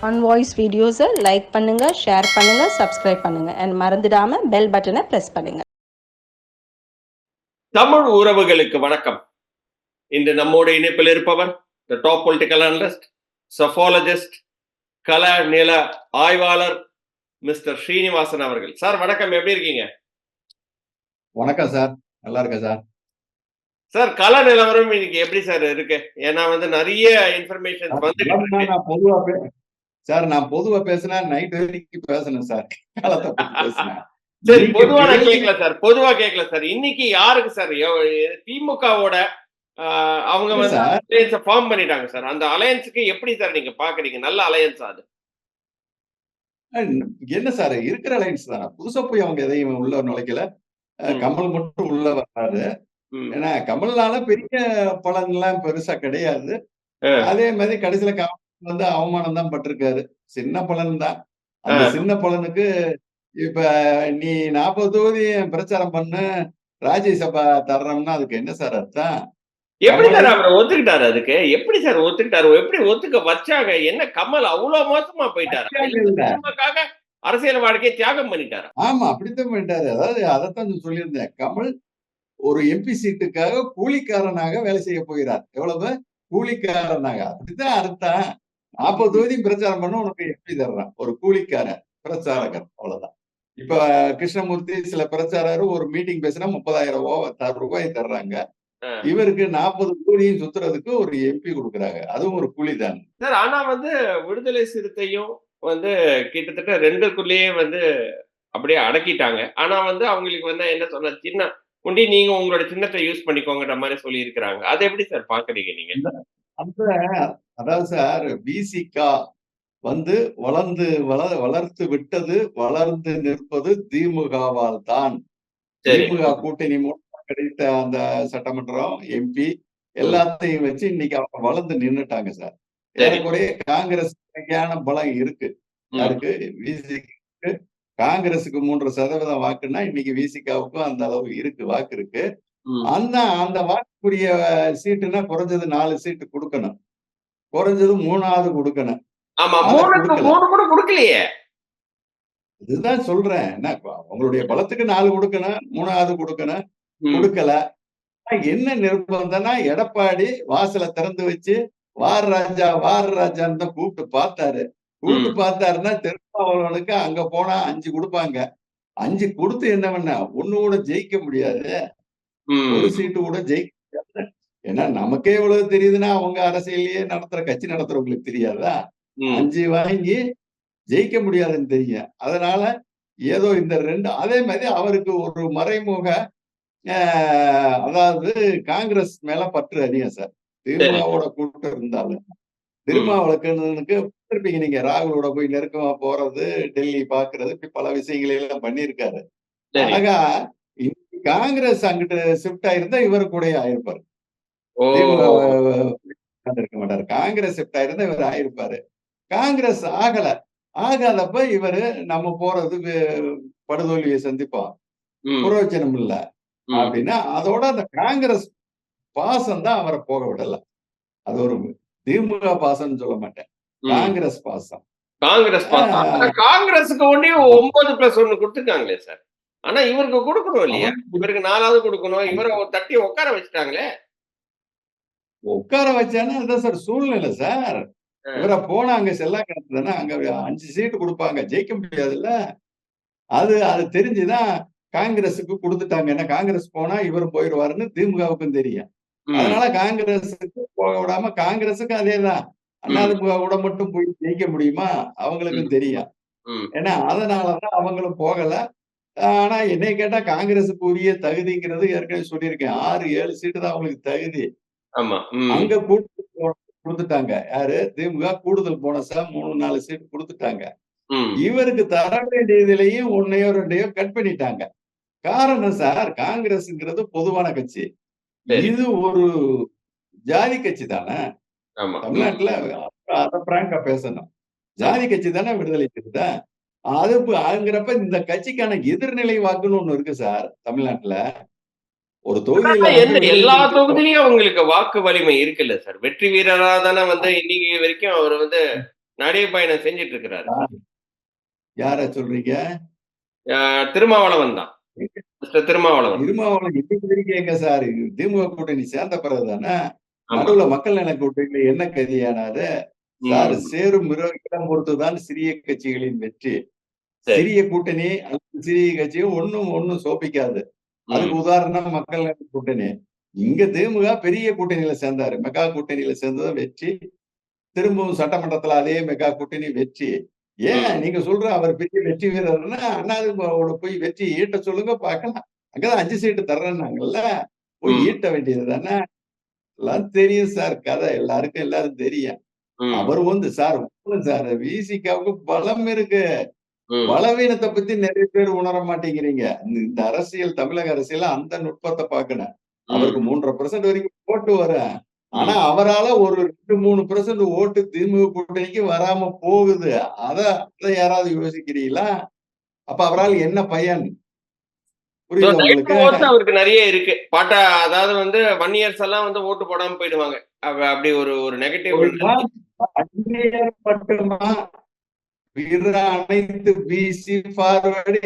On voice வீடியோஸை like பண்ணுங்க, share பண்ணுங்க, சப்ஸ்கிரைப் பண்ணுங்க அண்ட் மறந்துடாம பெல் பட்டனை பிரஸ் பண்ணுங்க. தமிழ் உறவுகளுக்கு வணக்கம். இன்று நம்மோடு இணைப்பில் இருப்பவர் த டாப் பொலிட்டிக்கல் அனலிஸ்ட், சஃபாலஜிஸ்ட், கள நில ஆய்வாளர் மிஸ்டர் ஸ்ரீனிவாசன் அவர்கள். சார் வணக்கம், எப்படி இருக்கீங்க? வணக்கம் சார், நல்லா இருக்கேன் சார். சார் கள நிலவரம் இன்னைக்கு எப்படி சார் இருக்கு? ஏன்னா நிறைய இன்ஃபர்மேஷன் நான் பொதுவா பேசினா நைட் வரைக்கும் பேசணும் சார். சரி, பொதுவா நான் கேட்கல சார், பொதுவா கேட்கல சார். இன்னைக்கு யாருக்கு சார் திமுகவோட அவங்க அலையன்ஸ் ஃபார்ம் பண்ணிட்டாங்க சார். அந்த அலையன்ஸுக்கு எப்படி சார் நீங்க பாக்குறீங்க? நல்ல அலையன்ஸ் அது என்ன சார்? இருக்கிற அலையன்ஸ் தானே, புதுசா போய் அவங்க எதையும் உள்ள நுழைக்கல. கமல் மட்டும் உள்ள வர்றாரு. ஏன்னா கமல்னால பெரிய பலன் எல்லாம் பெருசா கிடையாது. அதே மாதிரி கடைசியில கமல் அவமானம் தான் பட்டிருக்காரு. சின்ன பலன் தான். அந்த சின்ன பலனுக்கு இப்ப நீ 40 தொகுதி பிரச்சாரம் பண்ணு, ராஜ்யசபா தர்றோம்னா அதுக்கு என்ன சார் அர்த்தம்? எப்படி சார் அவர் ஒத்துக்கிட்டாரு? அதுக்கு எப்படி சார் ஒத்துக்கிட்டாரு? எப்படி ஒத்துக்க வச்சாங்க? என்ன கமல் அவ்வளவு மோசமா போயிட்டாரு? அரசியல் வாழ்க்கையை தியாகம் பண்ணிட்டாரு. ஆமா, அப்படித்தான் பண்ணிட்டாரு. அதாவது அதைத்தான் சொல்லியிருந்தேன். கமல் ஒரு எம்பி சீட்டுக்காக கூலிக்காரனாக வேலை செய்ய போகிறார். எவ்வளவு கூலிக்காரனாக? அப்படித்தான் அர்த்தம். 40 தொகுதி பிரச்சாரம் பண்ண உனக்கு எம்பி தர்றான், ஒரு கூலிக்காரன் பிரச்சாரகர், அவ்வளவுதான். இப்ப கிருஷ்ணமூர்த்தி சில பிரச்சாரர் ஒரு மீட்டிங் பேசினா 30,000 ரூபாய் தர்றாங்க. இவருக்கு 40 கோடியும் சுத்துறதுக்கு ஒரு எம்பி கொடுக்குறாங்க. அதுவும் ஒரு கூலி தான் சார். ஆனா விடுதலை சிறுத்தையும் கிட்டத்தட்ட 2க்குள்ளேயே அப்படியே அடக்கிட்டாங்க. ஆனா அவங்களுக்கு என்ன சொன்ன, சின்ன முண்டி நீங்க உங்களோட சின்னத்தை யூஸ் பண்ணிக்கோங்கன்ற மாதிரி சொல்லி இருக்கிறாங்க. அதை எப்படி சார் பாக்குறீங்க நீங்க? அதாவது சார், பிசிகா வளர்த்து விட்டது, வளர்ந்து நிற்பது திமுகவால் தான். திமுக கூட்டணி கிடைத்த அந்த சட்டமன்றம், எம்பி எல்லாத்தையும் வச்சு இன்னைக்கு அவங்க வளர்ந்து நின்னுட்டாங்க சார். ஏறக்குறைய காங்கிரஸ் பலம் இருக்கு. யாருக்கு? விசிக்கு. காங்கிரஸுக்கு 3% வாக்குன்னா இன்னைக்கு விசிகாவுக்கும் அந்த அளவு இருக்கு, வாக்கு இருக்கு. அந்த வாக்குக்குரிய சீட்டுனா குறைஞ்சது 4 சீட்டு கொடுக்கணும், குறைஞ்சது 3வது கொடுக்கணும். இதுதான் சொல்றேன். என்ன, அவங்களுடைய பலத்துக்கு 4 கொடுக்கணும், 3வது கொடுக்கணும், கொடுக்கல. என்ன நிர்பந்தம்னா, எடப்பாடி வாசலை திறந்து வச்சு வார ராஜான்னு தான் கூப்பிட்டு பார்த்தாருன்னா திருமாவளவனுக்கு அங்க போனா 5 கொடுப்பாங்க. 5 கொடுத்து என்ன பண்ண, ஒண்ணு கூட ஜெயிக்க முடியாது, ஒரு சீட்டு கூட ஜெயிக்க முடியாது. ஏன்னா நமக்கே இவ்வளவு தெரியுதுன்னா அவங்க அரசியலையே கட்சி நடத்துறவங்களுக்கு தெரியாதா? 5 வாங்கி ஜெயிக்க முடியாதுன்னு தெரியும். அதனால ஏதோ இந்த 2, அதே மாதிரி அவருக்கு ஒரு மறைமுக, அதாவது காங்கிரஸ் மேல பற்று அதிகம் சார். திமுகவோட கூட்டம் இருந்தாலும் திருமாவளவனுக்கு இருப்பீங்க நீங்க, ராகுலோட போய் நெருக்கமா போறது, டெல்லி பாக்குறது, இப்படி பல விஷயங்களை எல்லாம் பண்ணியிருக்காரு. ஆக காங்கிரஸ் அங்கிட்டு ஷிஃப்ட் ஆயிருந்தா இவரு கூட ஆயிருப்பாரு. திமுக இருக்க மாட்டாரு. காங்கிரஸ் ஷிஃப்ட் ஆயிருந்தா இவர் ஆயிருப்பாரு. காங்கிரஸ் ஆகாதப்ப இவரு நம்ம போறது படுதோல்வியை சந்திப்போம், புரோஜனம் இல்ல அப்படின்னா, அதோட அந்த காங்கிரஸ் பாசம் தான் அவரை போக விடல. அது ஒரு திமுக பாசம் சொல்ல மாட்டேன், காங்கிரஸ் பாசம். காங்கிரஸுக்கு 9+1 கொடுத்துருக்காங்களே சார். ஆனா இவருக்கு கொடுக்கணும் இல்லையா? இவருக்கு 4வது கொடுக்கணும். இவரை தட்டி உட்கார வச்சுட்டாங்களே. உட்கார வச்சானா அதுதான் சார் சூழ்நிலை சார். இவரை போனா அங்க செல்லா கிடக்குதுன்னா அங்க 5 சீட்டு கொடுப்பாங்க, ஜெயிக்க முடியாதுல்ல. அது தெரிஞ்சுதான் காங்கிரஸுக்கு கொடுத்துட்டாங்க. ஏன்னா காங்கிரஸ் போனா இவரும் போயிடுவாருன்னு திமுகவுக்கும் தெரியும். அதனால காங்கிரஸுக்கு போக விடாம, காங்கிரஸுக்கு அதேதான், அதிமுக கூட மட்டும் போய் ஜெயிக்க முடியுமா அவங்களுக்கும் தெரியும். ஏன்னா அதனாலதான் அவங்களும் போகல. ஆனா என்னை கேட்டா காங்கிரஸுக்கு உரிய தகுதிங்கிறது ஏற்கனவே சொல்லியிருக்கேன், 6-7 சீட்டு தான் அவங்களுக்கு தகுதி. அங்க கொடுத்துட்டாங்க. யாரு? திமுக கூடுதல் போனஸா 3-4 சீட்டு கொடுத்துட்டாங்க. இவருக்கு தர வேண்டியதுலயும் 1-யோ 2-யோ கட் பண்ணிட்டாங்க. காரணம் சார், காங்கிரஸ்ங்கிறது பொதுவான கட்சி, இது ஒரு ஜாதி கட்சி தானே. தமிழ்நாட்டுல அத பிராங்கா பேசணும், ஜாதி கட்சி தானே விடுதலை சிறுத்தை. அதுங்கிறப்ப இந்த கட்சிக்கான எதிர்நிலை வாக்குன்னு ஒண்ணு இருக்கு சார் தமிழ்நாட்டுல. ஒரு தொகுதியில எல்லா தொகுதியிலையும் அவங்களுக்கு வாக்கு வலிமை இருக்குல்ல சார். வெற்றி வீரரா தானே இன்னைக்கு வரைக்கும் அவர் நடைபயணம் செஞ்சுட்டு இருக்கிறாரு. யார சொல்றீங்க? திருமாவளவன் தான். மிஸ்டர் திருமாவளவன். திருமாவளவன் இன்னைக்கு வரைக்கும் எங்க சார் திமுக கூட்டணி சேர்ந்த பிறகுதானே ஆமா. நடுவுல மக்கள் நல கூட்டணியில என்ன கதியானாரு சார்? ம். சேரும் இடம் பொறுத்துதான் சிறிய கட்சிகளின் வெற்றி. சரி. சிறிய கூட்டணி அல்லது சிறிய கட்சியும் ஒண்ணும் சோபிக்காது. அதுக்கு உதாரணம் மக்கள் நல கூட்டணி. இங்க திமுக பெரிய கூட்டணியில சேர்ந்தாரு. மெகா கூட்டணியில சேர்ந்ததும் வெற்றி. திரும்பவும் சட்டமன்றத்துல அதே மெகா கூட்டணி வெற்றி. ஏன் நீங்க சொல்ற அவர் பெரிய வெற்றி வீரர்னா அண்ணாதிமுகவோட போய் வெற்றி ஈட்ட சொல்லுங்க பார்க்கலாம். அங்கதான் 5 சீட்டு தர்றேன்னாங்கல்ல. போய் ஈட்ட வேண்டியது தானே. எல்லாம் தெரியும் சார் கதை. எல்லாருக்கும் எல்லாரும் தெரியும். அவர் வந்து சார் சார் விசிகாவுக்கு பலம் இருக்கு. பலவீனத்தை பத்தி நிறைய பேர் உணர மாட்டேங்கிறீங்க. இந்த அரசியல் தமிழக அரசியல அந்த நுட்பத்தை பார்க்கணும். அவருக்கு 3.5% வரைக்கும் ஓட்டு வரும். ஆனா அவரால ஒரு 2-3% ஓட்டு திமுக கூட்டணிக்கு வராம போகுது. அத யாராவது யோசிக்கிறீங்களா? அப்ப அவரால் என்ன பயன்? புரியுதா உங்களுக்கு? ஓட்டு அவருக்கு நிறைய இருக்கு. அதாவது வந்து வன்னியர்ஸ் எல்லாம் வந்து ஓட்டு போடாம போயிடுவாங்க. அப்படி ஒரு நெகட்டிவ் மட்டுமா பிற அனைத்து பிசி ஃபார்வர்டு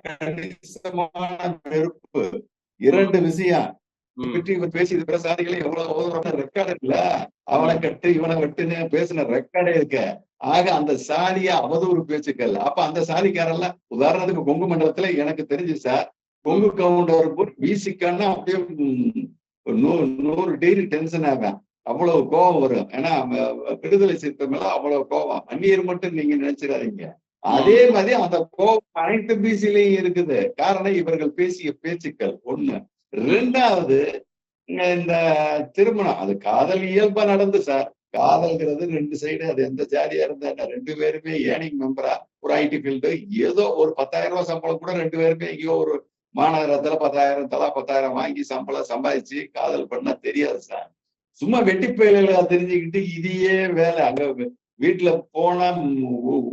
கணிசமான வெறுப்பு. 2 விஷயம் பற்றி இவர் பேசியது பிற சாதிகளை எவ்வளவு ரெக்கார்டு இல்ல. அவனை கட்டு இவனை வெட்டுன்னு பேசின ரெக்கார்டே இருக்க. ஆக அந்த சாதிய அவதூறு பேச்சுக்கள். அப்ப அந்த சாதிக்காரெல்லாம் உதாரணத்துக்கு கொங்கு மண்டலத்துல எனக்கு தெரிஞ்சு சார் கொங்கு கவுண்டர் பிசிக்கான்னா அப்படியே 100 டிகிரி டென்ஷன் ஆவேன். அவ்வளவு கோபம் வரும். ஏன்னா விடுதலை சிறுத்தை மேல அவ்வளவு கோபம். அந்நியர் மட்டும் நீங்க நினைச்சிடாதீங்க. அதே மாதிரி அந்த கோபம் அனைத்து பிசிலையும் இருக்குது. காரணம் இவர்கள் பேசிய பேச்சுக்கள் ஒண்ணு. 2வது இந்த திருமணம் அது காதல் இயல்பா நடந்து சார். காதல்ங்கிறது 2 சைடு. அது எந்த ஜாதியா இருந்தா 2 பேருமே ஏர்னிங் மெம்பரா ஒரு ஐடி ஃபீல்டு ஏதோ ஒரு 10,000 ரூபாய் சம்பளம் கூட 2 பேருமே எங்கேயோ ஒரு மாநகரத்துல 10,000 தலா 10,000 வாங்கி சம்பாதிச்சு காதல் பண்ணா தெரியாது சார். சும்மா வெட்டி பயில்களை தெரிஞ்சுக்கிட்டு இதையே வேலை. அங்க வீட்டுல போனா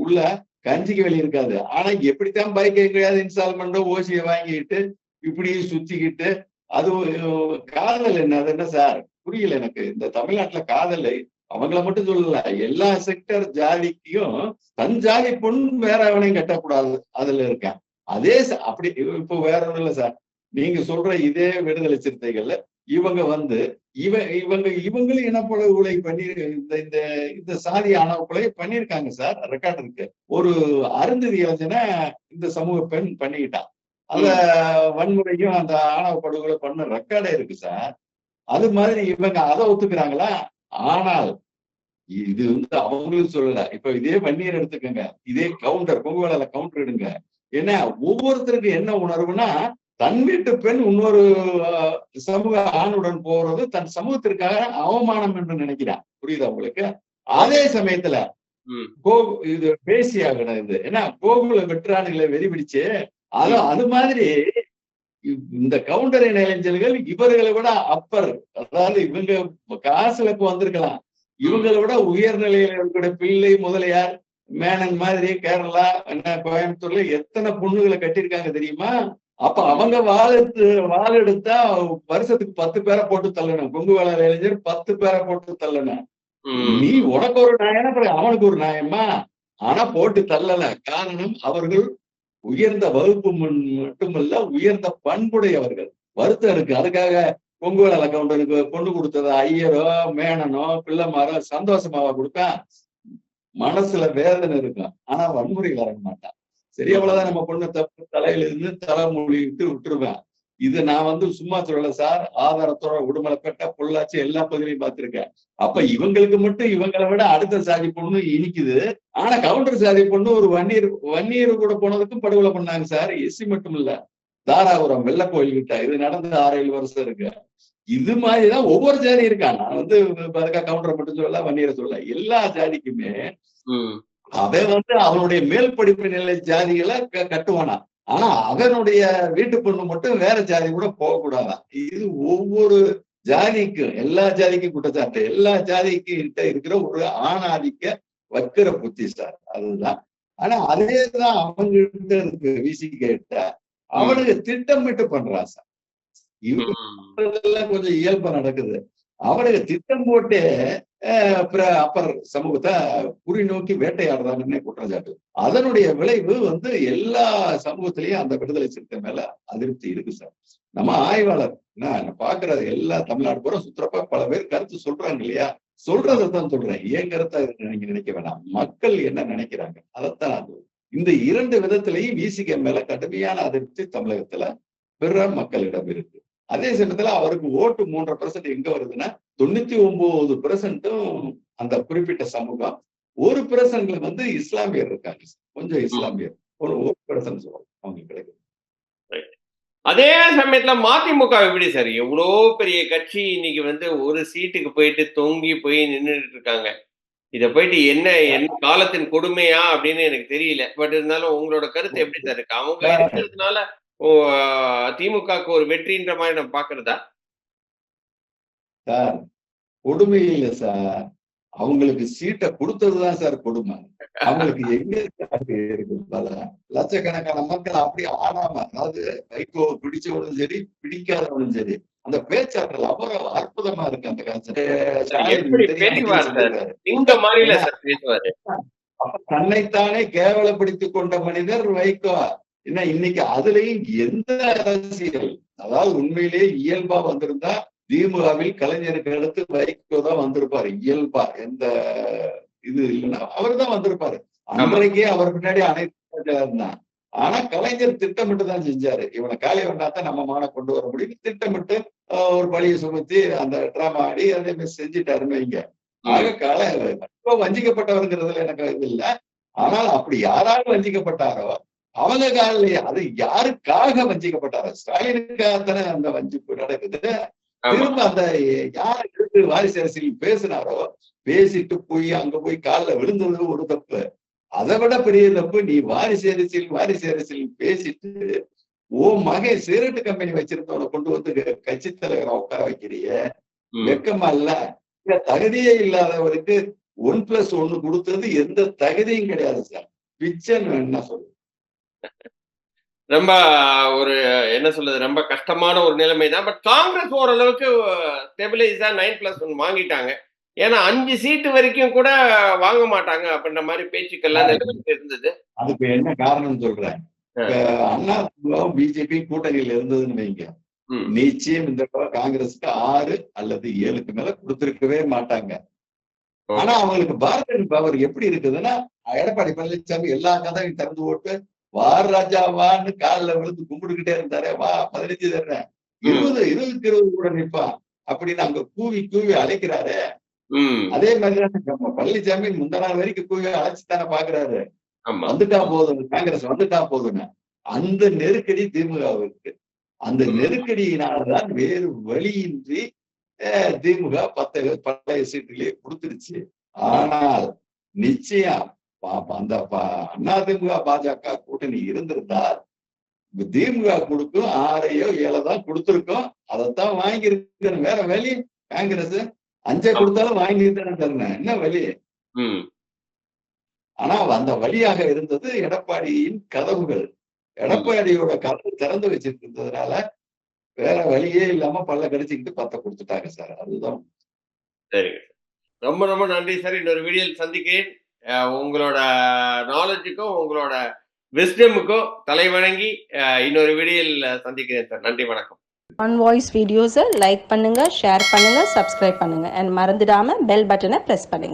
உள்ள கஞ்சிக்கு வெளியே இருக்காது. ஆனா எப்படித்தான் பைக் எங்கேயாவது இன்ஸ்டால்மெண்டோ ஓசியை வாங்கிட்டு இப்படியே சுத்திக்கிட்டு அது காதல் என்ன? அது என்ன சார் புரியல எனக்கு. இந்த தமிழ்நாட்டுல காதல் அவங்கள மட்டும் சொல்லல, எல்லா செக்டர் ஜாதிக்கும் தன் ஜாதி பொண்ணு வேற எவனையும் கட்டக்கூடாது அதுல இருக்கேன். அதே அப்படி இப்போ வேற ஒண்ணும் இல்ல சார். நீங்க சொல்ற இதே விடுதலை சிறுத்தைகள்ல இவங்க வந்து இவங்களும் இனப்படுகொலை பண்ணி இந்த சாதி ஆணவ பண்ணியிருக்காங்க சார். ரெக்கார்டு இருக்கு. ஒரு அருந்ததி இளைஞனை இந்த சமூக பெண் பண்ணிக்கிட்டான். அந்த வன்முறையும் அந்த ஆணவ படுகொலை பண்ண ரெக்கார்டே இருக்கு சார். அது மாதிரி இவங்க அதை ஒத்துக்கிறாங்களா? ஆனால் இது வந்து அவங்களும் சொல்லல. இப்ப இதே வன்னியர் எடுத்துக்கங்க, இதே கவுண்டர் பொங்குவேல கவுண்டர் எடுங்க. ஏன்னா ஒவ்வொருத்தருக்கும் என்ன உணர்வுனா தன் வீட்டு பெண் இன்னொரு சமூக ஆணுடன் போறது தன் சமூகத்திற்காக அவமானம் என்று நினைக்கிறான். புரியுதா உங்களுக்கு? அதே சமயத்துல இது பேசியாகணும். இது ஏன்னா கோகுல வெற்றானுகளை வெறி பிடிச்சு அது மாதிரி இந்த கவுண்டர் இளைஞர்கள் இவர்களை விட அப்பர். அதாவது இவங்க காசுல வந்திருக்கலாம். இவங்களை விட உயர்நிலையில இருக்கிற பிள்ளை முதலியார் மேனன் மாதிரி கேரளா கோயம்புத்தூர்ல எத்தனை பொண்ணுகளை கட்டியிருக்காங்க தெரியுமா? அப்ப அவங்க வாழ எடுத்தா வருஷத்துக்கு 10 பேரை போட்டு தள்ளணும். கொங்கு வேளாண் இளைஞர் 10 பேரை போட்டு தள்ளணும். நீ உனக்கு ஒரு நியாயம் அவனுக்கு ஒரு நியாயமா? ஆனா போட்டு தள்ளல. காரணம் அவர்கள் உயர்ந்த வகுப்பு மட்டுமல்ல உயர்ந்த பண்புடையவர்கள். வருத்தம் இருக்கு. அதுக்காக கொங்கு வேளாண் கவுண்டருக்கு பொண்ணு கொடுத்தது ஐயரோ மேனனோ பிள்ளைமாரோ சந்தோஷமாவா கொடுத்தா? மனசுல வேதனை இருக்கும். ஆனா வன்முறை வர மாட்டான். சரி, அவ்வளவுதான். நம்ம பொண்ணு தப்பு தலையில இருந்து தலைமொழி விட்டுருவேன். இது நான் வந்து சும்மா சொல்லல சார். ஆதாரத்தோட உடுமலைப்பேட்டை பொள்ளாச்சி எல்லா பகுதியிலையும் பார்த்திருக்கேன். அப்ப இவங்களுக்கு மட்டும் இவங்களை விட அடுத்த சாதி பொண்ணு இனிக்குது. ஆனா கவுண்டர் சாதி பொண்ணு ஒரு வன்னியர் கூட போனதுக்கும் படுகொலை பண்ணாங்க சார். எஸ்சி மட்டும் இல்ல, தாராபுரம் வெள்ள கோயில் கிட்ட இது நடந்து 6-7 வருஷம் இருக்கு. இது மாதிரிதான் ஒவ்வொரு ஜாதி இருக்கான். நான் வந்து கவுண்டரை மட்டும் சொல்லல, வன்னியரை சொல்லல, எல்லா ஜாதிக்குமே அவன் வந்து அவனுடைய மேல் படிப்பு நிலை ஜாதிகளை கட்டுவானா. ஆனா அவனுடைய வீட்டு பொண்ணு மட்டும் வேற ஜாதி கூட போகக்கூடாதான். இது ஒவ்வொரு ஜாதிக்கும் எல்லா ஜாதிக்கும் குற்றச்சாட்டு. எல்லா ஜாதிக்கிட்ட இருக்கிற ஒரு ஆணாதிக்க வைக்கிற புத்தி சார். அதுதான். ஆனா அதேதான் அவங்ககிட்ட இருக்கு. விசிகிட்ட அவனுக்கு திட்டமிட்டு பண்றான் சார். இவங்கெல்லாம் கொஞ்சம் இயல்பா நடக்குது. அவனுக்கு திட்டம் போட்டு அப்பர் சமூகத்தை குறி நோக்கி வேட்டையாடுறாங்கன்னே குற்றச்சாட்டு. அதனுடைய விளைவு வந்து எல்லா சமூகத்திலையும் அந்த விடுதலை சிறுத்தை மேல அதிருப்தி இருக்கு சார். நம்ம ஆய்வாளர் பாக்குற எல்லா தமிழ்நாடு பூரா சுற்றுறப்ப பல பேர் கருத்து சொல்றாங்க இல்லையா, சொல்றதான் சொல்றேன். ஏன் கருத்தை நீங்க நினைக்க வேணாம், மக்கள் என்ன நினைக்கிறாங்க அதைத்தான். அது இந்த இரண்டு விதத்திலையும் விசிக மேல கடுமையான அதிருப்தி தமிழகத்துல பிற மக்களிடம் இருக்கு. அதே சமயத்துல அவருக்கு ஓட்டு 3.5% எங்க வருதுன்னா 99% அந்த குறிப்பிட்ட சமூகம், 1% வந்து இஸ்லாமியர் இருக்காங்க. கொஞ்சம் இஸ்லாமியர் ஒரு 1% சொல்லுவாங்க அவங்களுக்கு கிடைக்கும். அதே சமயத்துல மதிமுக எப்படி சார்? எவ்வளோ பெரிய கட்சி இன்னைக்கு வந்து ஒரு சீட்டுக்கு போயிட்டு தொங்கி போய் நின்றுட்டு இருக்காங்க. இத போயிட்டு என்ன காலத்தின் கொடுமையா அப்படின்னு எனக்கு தெரியல. பட் இருந்தாலும் உங்களோட கருத்து எப்படி சார் இருக்கு? அவங்க இருக்கிறதுனால திமுகவுக்கு ஒரு வெற்றின்ற மாதிரி நம்ம பாக்குறதா? சார் கொடுமை இல்லை சார், அவங்களுக்கு சீட்டை கொடுத்ததுதான் சார் கொடுமை. அவங்களுக்கு எங்க இருக்கு பல லட்சக்கணக்கான மக்கள் அப்படி ஆடாம, அதாவது வைகோ பிடிச்சவனும் சரி பிடிக்காதவனும் சரி, அந்த பேச்சாற்றல் அவ்வளவு அற்புதமா இருக்கு. அந்த தன்னைத்தானே கேவலப்படுத்திக் கொண்ட மனிதர் வைகோ. ஏன்னா இன்னைக்கு அதுலயும் எந்த அரசியல், அதாவது உண்மையிலேயே இயல்பா வந்திருந்தா திமுகவில் கலைஞருக்கு அடுத்து வைகோ தான் வந்திருப்பாரு. இயல்பா எந்த இது இல்லைன்னா அவர் தான் வந்திருப்பாரு. அன்றைக்கே அவர் பின்னாடி அனைத்து இருந்தான். ஆனா கலைஞர் திட்டமிட்டு தான் செஞ்சாரு. இவனை காலி வந்தாத்தான் நம்ம மான கொண்டு வர முடியும் திட்டமிட்டு ஒரு பழியை சுமத்தி அந்த டிராமா ஆடி அதே மாதிரி செஞ்சுட்டாருன்னு வைங்க. ஆக வஞ்சிக்கப்பட்டவருங்கிறதுல எனக்கு இது இல்லை. ஆனால் அப்படி யாராலும் வஞ்சிக்கப்பட்டாரோ அவங்க காலிலேயே, அது யாருக்காக வஞ்சிக்கப்பட்டாரோ, ஸ்டாலினுக்காகத்தானே அந்த வஞ்சிப்பு நடக்குது. திரும்ப அந்த யாரை எடுத்து வாரிசு அரசியல் பேசினாரோ பேசிட்டு போய் அங்க போய் காலில் விழுந்தது ஒரு தப்பு. அதை விட பெரிய தப்பு, நீ வாரிசு அரசியல் பேசிட்டு மகன் சிகரெட்டு கம்பெனி வச்சிருந்தவனை கொண்டு வந்து கட்சி தலைவரை உட்கார வைக்கிறிய, வெக்கமா இல்ல? தகுதியே இல்லாதவருக்கு 1+1 கொடுத்தது எந்த தகுதியும் கிடையாது சார். பிச்சைன்னு என்ன சொல்லு. ரொம்ப ஒரு என்ன சொல்றது, ரொம்ப கஷ்டமான ஒரு நிலைமை தான். பட் காங்கிரஸ் ஓரளவுக்கு ஸ்டெபிலைஸா 9+1 வாங்கிட்டாங்க. ஏன்னா 5 சீட்டு வரைக்கும் கூட வாங்க மாட்டாங்க அப்படின்ற மாதிரி பேச்சுக்கெல்லாம் இருந்தது. அதுக்கு என்ன காரணம் சொல்றேன், அண்ணா பிஜேபி கூட்டணியில் இருந்ததுன்னு வைங்க, நிச்சயம் இந்த காங்கிரஸுக்கு 6 அல்லது 7க்கு மேல கொடுத்திருக்கவே மாட்டாங்க. ஆனா அவங்களுக்கு பார்கெனிங் பவர் எப்படி இருக்குதுன்னா, எடப்பாடி பழனிசாமி எல்லா கதையும் திறந்து போட்டு வார் ராஜா வான்னு காலில் விழுந்து கும்பிட்டுக்கிட்டே இருந்தாரு. வா 15 தர்றேன், 20 கூட நிற்பான் அப்படின்னு அங்க கூவி அழைக்கிறாரு. அதே மாதிரிதான் நம்ம பழனிசாமி முந்த நாள் வரைக்கும் கூவி அழைச்சுத்தானே பாக்குறாரு. வந்துட்டா போதும், காங்கிரஸ் வந்துட்டா போதுன்னு. அந்த நெருக்கடி திமுகவிற்கு. அந்த நெருக்கடியினால்தான் வேறு வழியின்றி திமுக 10 பழைய சீட்டுகளே கொடுத்துருச்சு. ஆனால் நிச்சயம் அந்த அதிமுக பாஜக கூட்டணி இருந்திருந்தால் திமுக கொடுக்கும் 6 7 தான் கொடுத்திருக்கோம். அதைத்தான் வாங்கி இருக்கணும். வேற வழி காங்கிரஸ் 5 கொடுத்தாலும் வாங்கிட்டு தரணும், என்ன வழி? ஆனா அந்த வழியாக இருந்தது எடப்பாடியின் கதவுகள். எடப்பாடியோட கதவு திறந்து வச்சிட்டு இருந்ததுனால வேற வழியே இல்லாம பல்ல கடிச்சுக்கிட்டு 10 கொடுத்துட்டாங்க சார். அதுதான். சரிங்க, ரொம்ப ரொம்ப நன்றி சார். இன்னொரு வீடியோவில் சந்திக்கிறேன். உங்களோட நாலேஜுக்கும் உங்களோட விஸ்டமுக்கும் தலைவணங்கி இன்னொரு வீடியோவில் சந்திக்கிறேன் சார். நன்றி, வணக்கம். ஆன் வாய்ஸ் வீடியோஸை லைக் பண்ணுங்க, ஷேர் பண்ணுங்க, சப்ஸ்கிரைப் பண்ணுங்க அண்ட் மறந்துடாம பெல் பட்டனை பிரஸ் பண்ணுங்க.